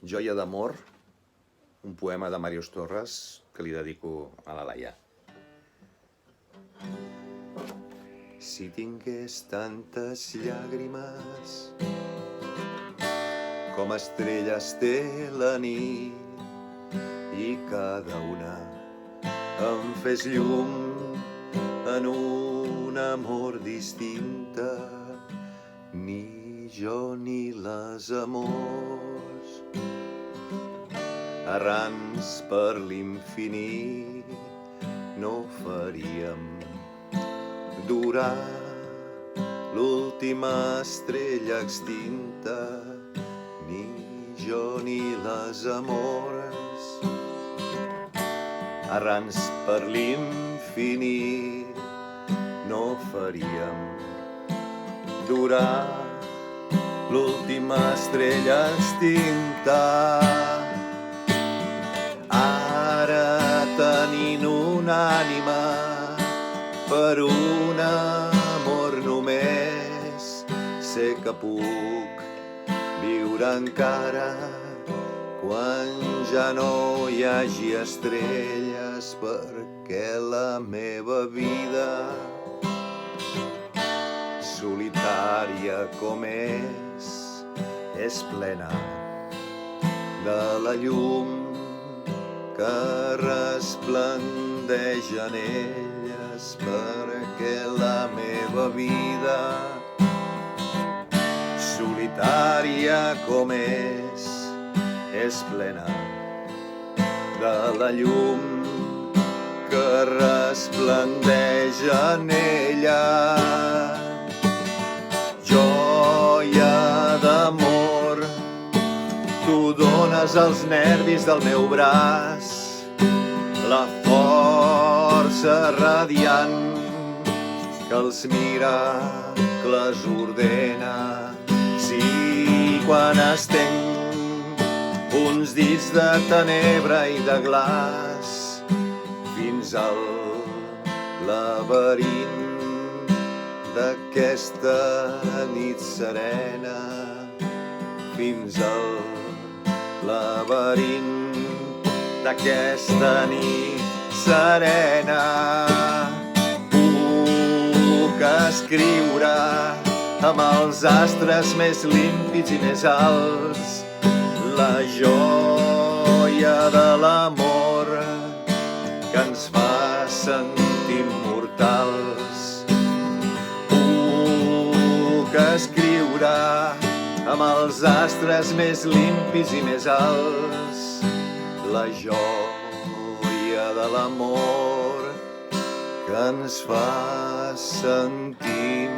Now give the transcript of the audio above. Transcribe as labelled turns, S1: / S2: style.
S1: Joia d'amor, un poema de Màrius Torres que li dedico a la Laia. Si tingués tantes llàgrimes com estrelles té la nit i cada una em fes llum en un amor distinta, ni jo ni les amors errants per l'infinit no faríem durar l'última estrella extinta, ni jo ni les amors errants per l'infinit no faríem durar l'última estrella extinta. Ara tenint una ànima per un amor només, sé que puc viure encara quan ja no hi hagi estrelles, perquè la meva vida, solitària com és plena de la llum que resplendeix en elles, perquè la meva vida, solitària com és plena de la llum que resplendeix en ella. Joia d'amor, tu dones als nervis del meu braç la força radiant que els miracles ordena. Si quan estenc uns dits de tenebra i de glaç fins al laberint d'aquesta nit serena, fins al laberint d'aquesta nit serena, puc escriure amb els astres més límpids i més alts la joia de l'amor que ens fa sentir immortals. Puc escriure amb els astres més límpids i més alts la joia de l'amor que ens fa sentir